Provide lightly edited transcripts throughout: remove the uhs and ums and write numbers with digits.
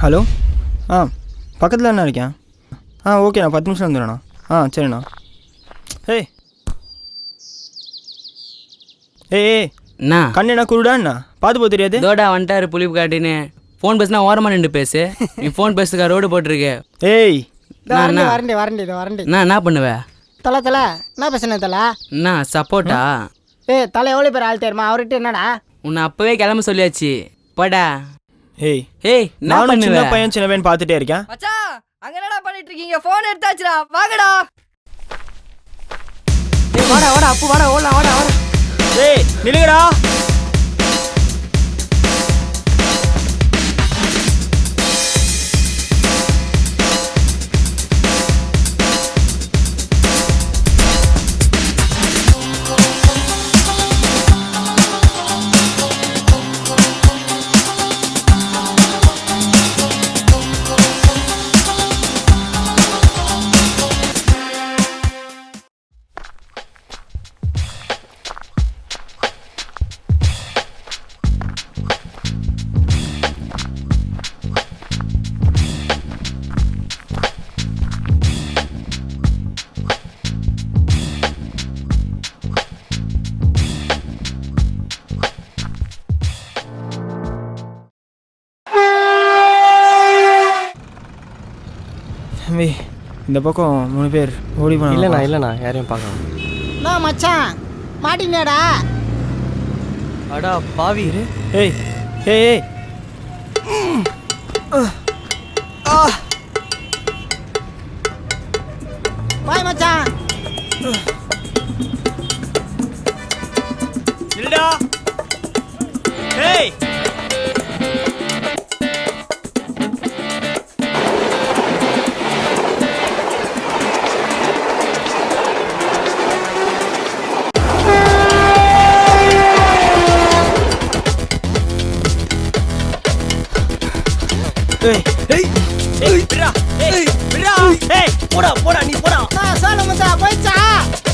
Hello பக்கத்தில் என்ன இருக்கேன் ஓகேண்ணா 10 நிமிஷம் வந்துடுண்ணா சரிண்ணா ஏய் ஏய் அண்ணா கண்ணு என்ன குருடாண்ணா பார்த்து போக தெரியாது தோடா வந்துட்டாரு புளிப்பு காட்டின்னு ஃபோன் பேசுனா ஓரமாக நின்று பேசு நீ ஃபோன் பேசுறதுக்கா ரோடு போட்டிருக்க ஏய் வரண்டி நான் என்ன பண்ணுவேன் தலை என்ன பேசுன தலை என்ன சப்போர்ட்டா தலை எவ்வளோ பேர் ஆள் தெரியுமா அவர்கிட்ட என்னடா உன்னை அப்பவே கிளம்ப சொல்லியாச்சு போடா ஏய் என்ன நானும் சின்ன பண்ணுவேன் பையன் சின்னவன் பார்த்துட்டே இருக்கேன் மச்சான் அங்க என்னடா பண்ணிட்டு இருக்கீங்க ஃபோன் எடுத்தாச்சுடா வாங்கடா வாடா அப்பு வாடா வாடா ஏய் நில்லுங்கடா தம்பி இந்த பக்கம் 3 பேர் ஓடி போனா இல்லைண்ணா யாரையும் பார்க்கலாம். நான் மச்சான் மாட்டினேடா. அடா பாவி. ஏய் ஏய் ஏய் பாய் மச்சான். இல்லடா ஏய் போடா நீ போடா நான் சொல்ல மச்சான் போய்ச்சா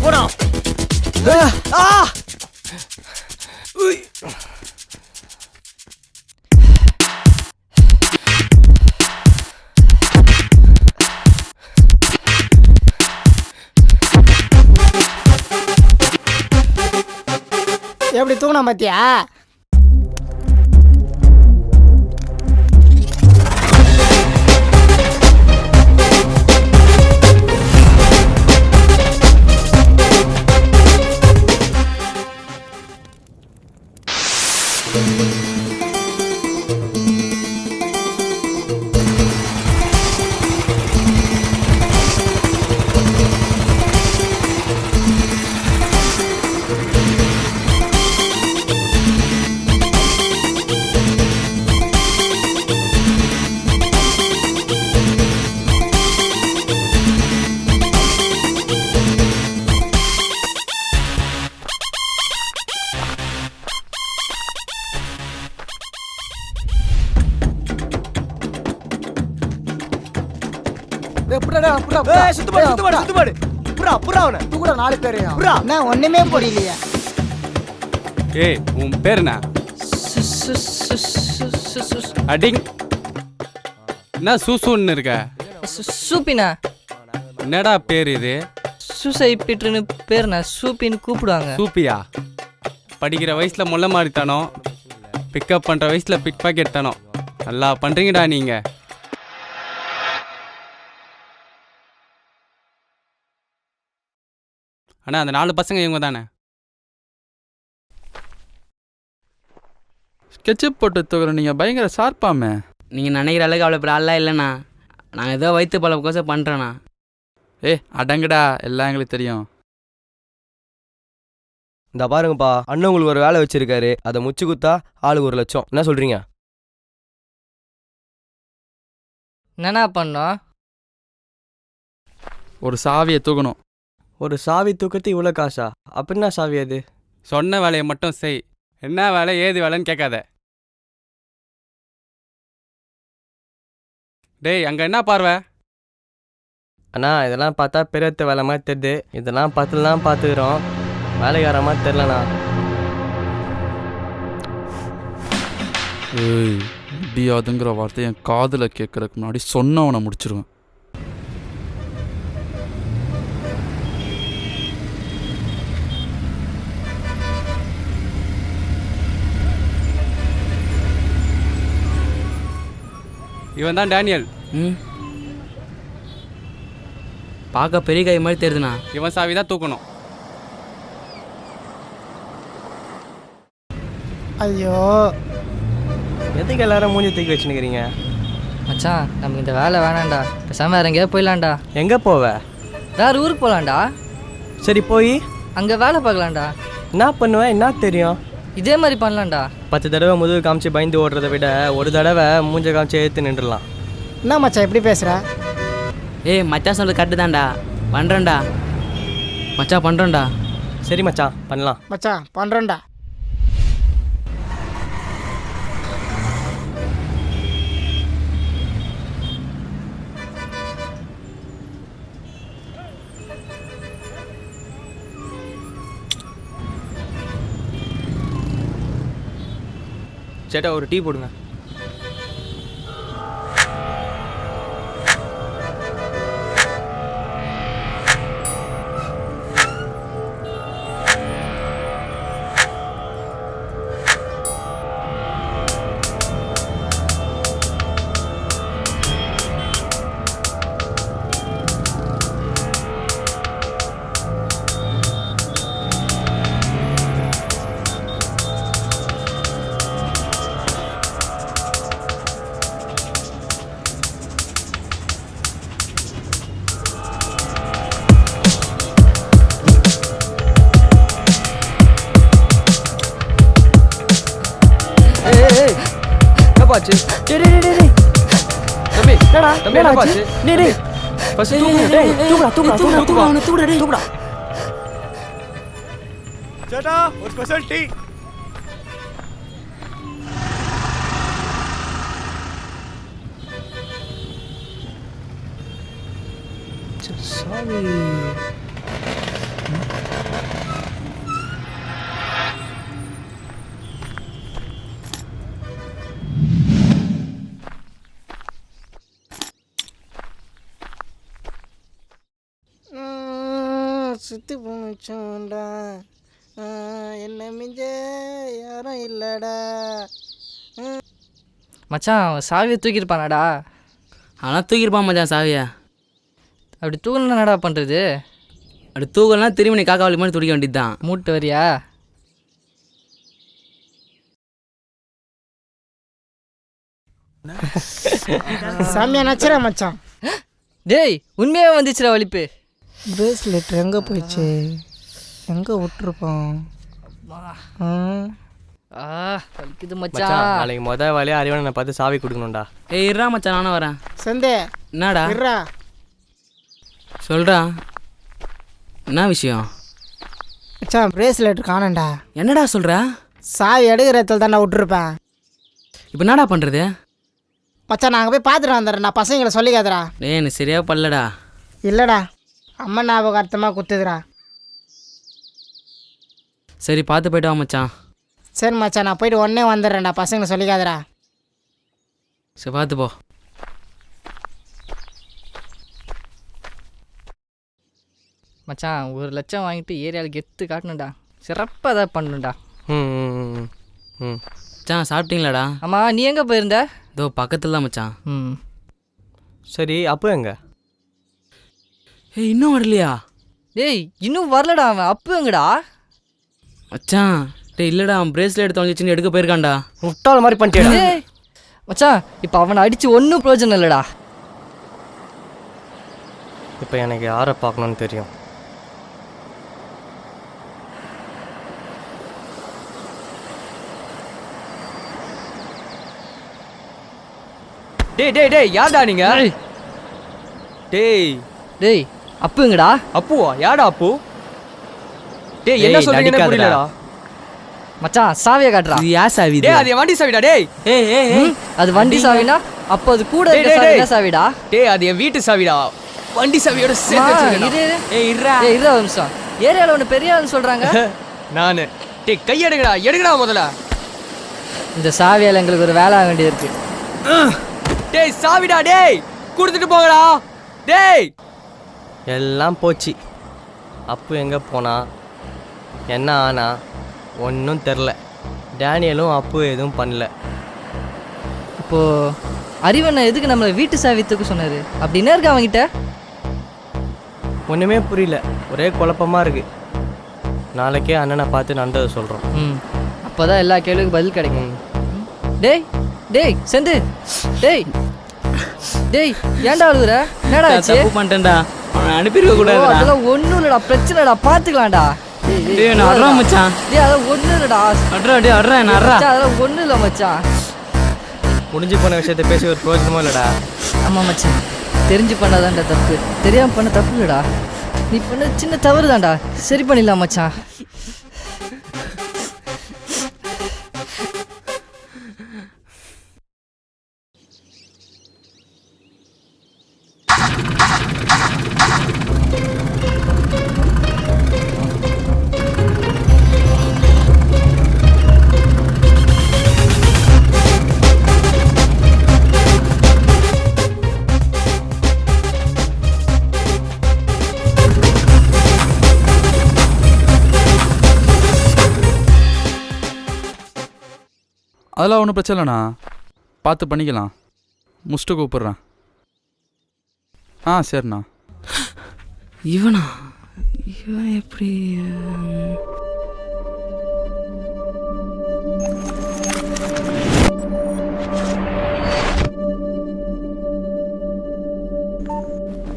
போடா எப்படி தூங்கினா மத்தியா? ஒண்ணுமே புரியலையா? ஏய் உன் பேர் என்ன? அடிங் என்ன சூசூன்னு இருக்க? சூப்பினா என்னடா பேர் இது? சூசை பீட்ருன்னு பேர்னா சூப்பின்னு கூப்பிடுவாங்க. சூப்பியா? படிக்கிற வயசுல முள்ள மாறித்தானோ, பிக்கப் பண்ற வயசுல பிக் பாக்கெட் தானோ. நல்லா பண்றீங்கடா நீங்க. அண்ணா அந்த 4 பசங்க இவங்க தானே? ஸ்கெட்சப் போட்டு தூக்குற நீங்கள் பயங்கர ஷார்ப்பாமே. நீங்கள் நினைக்கிற அளவுக்கு அவ்வளோ பெரிய ஆள்லாம் இல்லைண்ணா. நாங்கள் ஏதோ வயிற்று பழப்போசம் பண்ணுறேண்ணா. அடங்கடா, எல்லாம் எங்களுக்கு தெரியும். இந்த பாருங்கப்பா, அண்ணன் உங்களுக்கு ஒரு வேலை வச்சிருக்காரு. அதை முச்சு குத்தா ஆளுக்கு 1 லட்சம். என்ன சொல்றீங்க? என்னண்ணா பண்ணோம்? ஒரு சாவியை தூக்கணும். ஒரு சாவி தூக்கத்து இவ்வளோ காசா? அப்படின்னா சாவி அது? சொன்ன வேலையை மட்டும் செய். என்ன வேலை ஏது வேலைன்னு கேட்காத. டேய் அங்கே என்ன பார்வை? அண்ணா இதெல்லாம் பார்த்தா பெரியத்த வேலை மாதிரி தெரியுது. இதெல்லாம் பத்துலாம் பார்த்துக்கிறோம், வேலைக்கார மாதிரி தெரிலண்ணா. முடியாதுங்கிற வார்த்தையை என் காதில் கேட்கறதுக்கு முன்னாடி சொன்னவனை முடிச்சிருவேன். இவன் தான் டேனியல். ம், பார்க்க பெரிய கை மாதிரி தெரியுதுண்ணா. இவன் சாவி தான் தூக்கணும். ஐயோ எதுக்கு எல்லாரும் மூஞ்சி தூக்கி வச்சுன்னுக்கிறீங்க? மச்சான் நமக்கு இந்த வேலை வேணாம்டா, பேசாம வேற எங்கேயாவது போயிடலாம்டா. எங்கே போவ? வேற ஊருக்கு போகலாம்டா, சரி போய் அங்கே வேலை பார்க்கலாம்டா. என்ன பண்ணுவேன்? என்ன தெரியும்? இதே மாதிரி பண்ணலாம்டா. 10 தடவை முதுகு காமிச்சு பயந்து ஓடுறத விட ஒரு தடவை மூஞ்ச காமிச்சு எடுத்து நின்றுடலாம். என்ன மச்சான் எப்படி பேசுற? ஏய் மச்சான் சொல்கிறது கரெக்டு தான்டா. பண்ணுறேன்டா மச்சான், பண்ணுறேன்டா. சரி மச்சான் பண்ணலாம். மச்சான் பண்றேன்டா. சேட்டா ஒரு டீ போடுங்க. பாச்சு டேய் டேய் டேய் டேய் தம்பி என்னடா தம்பி என்ன பாச்சு டேய் டேய் ஃபர்ஸ்ட் தூக்குடா சேட்டா ஒரு ஸ்பெஷல் டீ. சாமி சுத்தி போச்சோண்டா, என்ன மிஞ்ச யாரும் இல்லடா. மச்சான் அவன் சாவியை தூக்கியிருப்பானாடா. ஆனால் தூக்கியிருப்பான் மச்சான் சாவியை. அப்படி தூக்கணும் என்னடா பண்ணுறது? அப்படி தூக்கலாம் திரும்பி நீ காக்கா வலி மாதிரி துடிக்க வேண்டியது தான். மூட்டு வரியா? சாமியா நச்சுறா மச்சான். டேய் உண்மையாக வந்துச்சுடா வலிப்பு. பிரேஸ்லெட் எங்கே போயிடுச்சு? எங்கே விட்டுருப்போம்? வலிக்குது மச்சான் மச்சான். நாளைக்கு வேலையை அறிவனை பார்த்து சாவி கொடுக்கணும்டா. ஏய் இருறா மச்சான், நானும் வரேன். சந்தே என்னடா இருடா. சொல்கிறா, என்ன விஷயம்? மச்சான் பிரேஸ்லெட் காணண்டா. என்னடா சொல்கிற? சாவி எடுக்கிற இடத்துல தான்டா விட்டுருப்பேன். இப்போ என்னடா பண்ணுறது? மச்சான் நாங்கள் போய் பார்த்துட்டு வந்துடுறேன். நான் பசங்களை சொல்லிக்காதரா. டேய் எனக்கு சரியாக பல்லடா. இல்லைடா அம்மா ஞாபகார்த்தமாக குத்துதுடா. சரி பார்த்து போய்ட்டு வா மச்சான். சரி மச்சான் நான் போயிட்டு உடனே வந்துடுறேன்டா. பசங்களை சொல்லிக்காதரா. சரி பார்த்து போ. மச்சான் 1 லட்சம் வாங்கிட்டு ஏரியாவில் கெத்து காட்டணும்டா. சிறப்பாக ஏதாவது பண்ணணும்டா. மச்சான் சாப்பிட்டீங்களாடா? ஆமாம் நீ எங்கே போயிருந்த? இதோ பக்கத்தில் தான் மச்சான். ம் சரி அப்போ எங்க? ஏய் இன்னும் வரலையா? டேய் இன்னும் வரலடா அவன். அப்பு எங்கடா? மச்சான் டேய் இல்லைடா, அவன் பிரேஸ்லெட் தொலைஞ்சிச்சின்னு எடுக்க போயிருக்கான்டா. முட்டாள் மாதிரி பண்ணிட்டேடா. டேய் மச்சான் இப்போ அவனை அடித்து ஒன்றும் பிரயோஜனம் இல்லைடா. இப்போ எனக்கு யாரை பார்க்கணும்னு தெரியும். டேய் டேய் டேய் யாரடா நீங்க? டேய் டேய் அப்பு எங்கடா? அப்புவா? யாடா அப்பு? டேய் என்ன சொல்றீங்கன்னு புரியலடா. மச்சான் சாவியை காட்டுறா. இது யார் சாவி? டேய் அது என் வண்டி சாவிடா. டேய் ஏய் ஏய் ஏய் அது வண்டி சாவினா அப்போ அது கூட இருக்க டேய், சாவி டேய். என்ன சாவிடா? டேய் அது என் வீட்டு சாவிடா. வண்டி சாவியோட சேர்த்து வச்சிருக்கேன். ஏய் இருடா. இரு ஒரு நிமிஷம். ஏரியாவில் ஒன்று பெரிய ஆள்னு சொல்கிறாங்க. நானு. டேய் கை எடுங்கடா, எடுங்கடா முதல்ல. இந்த சாவியால் எங்களுக்கு ஒரு வேலை ஆக வேண்டியது இருக்கு. டேய் சாவிடா டேய், கொடுத்துட்டு போங்கடா டேய். எல்லாம் போச்சு. அப்பு எங்கே போனா, என்ன ஆனா ஒன்றும் தெரில. டேனியலும் அப்பு எதுவும் பண்ணல. இப்போது அறிவண்ணா எதுக்கு நம்மளை வீட்டு சாவி தூக்க சொன்னார்? அப்படி என்ன இருக்கு அவங்ககிட்ட? ஒன்றுமே புரியல, ஒரே குழப்பமாக இருக்கு. நாளைக்கே அண்ணனை பார்த்து நடந்ததை சொல்கிறோம். அப்போ தான் எல்லா கேள்விக்கும் பதில் கிடைக்கும். டேய் டேய் செந்து, டேய் டேய் ஏன்டா அழுகுற? என்னடா ஆச்சு? தப்பு பண்ணிட்டேன்டா, அவனை அனுப்பியிருக்க கூடாதுடா. அதெல்லாம் ஒன்றும் இல்லைடா, பிரச்சனைடா, பார்த்துக்கலாம்டா. டேய் நான் அட்றா மச்சான். டேய் அதெல்லாம் ஒன்றும் இல்லைடா. அட்றா டேய் அட்றா நான் அட்றா. மச்சான், அதெல்லாம் ஒன்றும் இல்லை மச்சான். முடிஞ்சு போன விஷயத்தை பேசி ஒரு பிரயோஜனமும் இல்லைடா. ஆமாம் மச்சான், தெரிஞ்சு பண்ணாதான்டா தப்பு, தெரியாமல் பண்ண தப்பு இல்லைடா. நீ பண்ண சின்ன தவறு தான்டா, சரி பண்ணிடலாம் மச்சான். அதெல்லாம் ஒன்றும் பிரச்சனை இல்லைண்ணா, பார்த்து பண்ணிக்கலாம். முடிச்சுட்டு கூப்பிட்றேன். சரிண்ணா. இவன் எப்படி?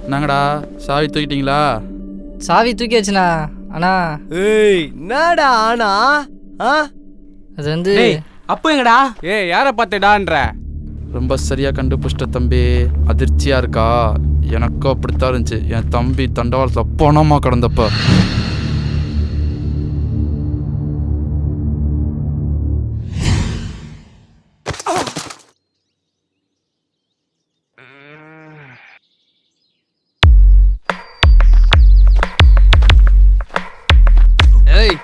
என்னங்கடா சாவி தூக்கிட்டீங்களா? சாவி தூக்கி வச்சுண்ணா. அண்ணா ஏய் என்னடா ஆனா அது வந்து அப்போ எங்கடா? ஏய் யாரை பார்த்துடான்ற? ரொம்ப சரியாக கண்டுபிடிச்சிட்ட தம்பி. அதிர்ச்சியாக இருக்கா? எனக்கும் அப்படித்தான் இருந்துச்சு. என் தம்பி தண்டவாளத்தில் பணமாக கிடந்தப்ப. ஏய்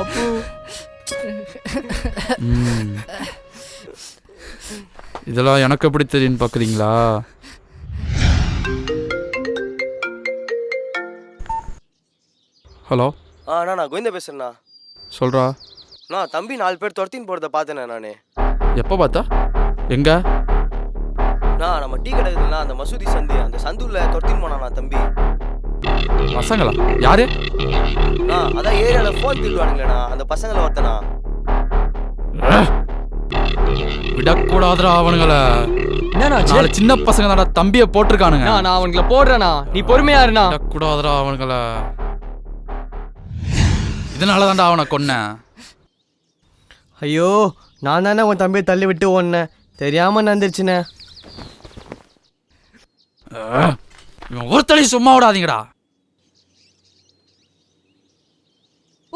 அப்பு இதெல்லாம் எனக்கு எப்படி தெரியும்னு பார்க்குறீங்களா? ஹலோ அண்ணா நான் கோவிந்தா பேசுறேண்ணா. சொல்கிறா. நான் தம்பி 4 பேர் துரத்தின்னு போகிறத பார்த்தேண்ணே நான். எப்போ பார்த்தா? எங்க? நான் நம்ம டீ கிடைக்குதுண்ணா, அந்த மசூதி சந்து, அந்த சந்துவில் துரத்தின்னு போனாண்ணா தம்பி. பசங்களா? யாரு? அதான் ஏரியாவில் ஃபோன் திருடுவானுங்களேண்ணா, அந்த பசங்களை ஒருத்தனா. விடக்கூடாதுடா அவனுங்களை. நாலு சின்ன பசங்க தான்டா தம்பியை போட்டிருக்கானுங்க. நான் அவனுங்களை போடுறேண்ணா, நீ பொறுமையா இருண்ணா. விடக்கூடாதுடா அவனுங்களை. இதனால தான்டா அவனை கொன்னேன். ஐயோ நான் தானே உன் தம்பியை தள்ளி விட்டு ஓடுனேன், தெரியாம நடந்துருச்சுண்ணே. இவன் ஒருத்தரையும் சும்மா விடாதீங்கடா.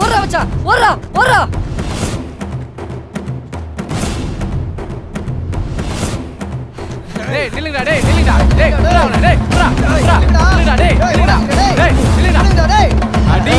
ஓடுறா மச்சான், ஓடுறா ஓடுறா. டேய் நில்லுங்கடா, டேய் நில்லுங்கடா, டேய் நில்லுடா, டேய் நில்லுடா, டேய் நில்லுடா, டேய் நில்லுடா. அடி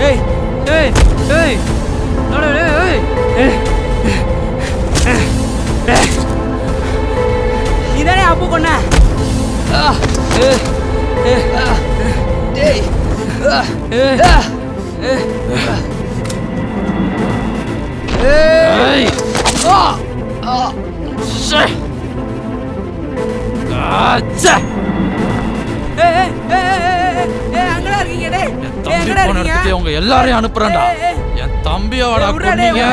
ஏய் ஏய் ஏய் என்னடா ஏய் ஏய் நீதானே அப்பு கொன்ன டேய் ஏய் அங்கடா இருக்கீங்க டேய் தம்பி போன இடத்துக்கு உங்க எல்லாரையும் அனுப்புறேன்டா. என் தம்பியோட கொன்னீங்க.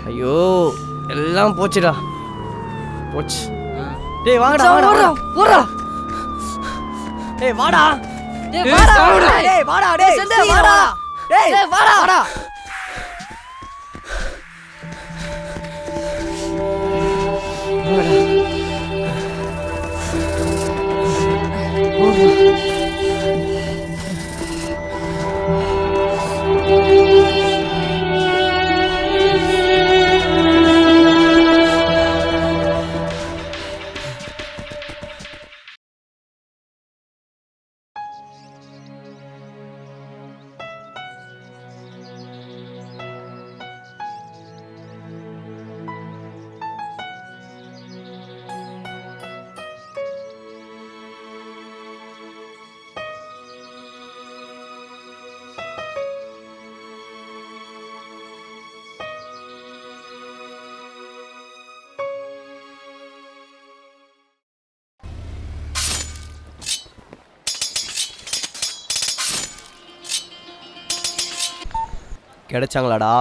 ஐயோ எல்லாம் போச்சுடா, போச்சு. டேய் வாடா ஓடுறா. டேய் வாடா. டேய் வாடா. டேய் வாடா. டேய் செந்து வாடா. டேய் வாடா. கிடைச்சாங்களாடா?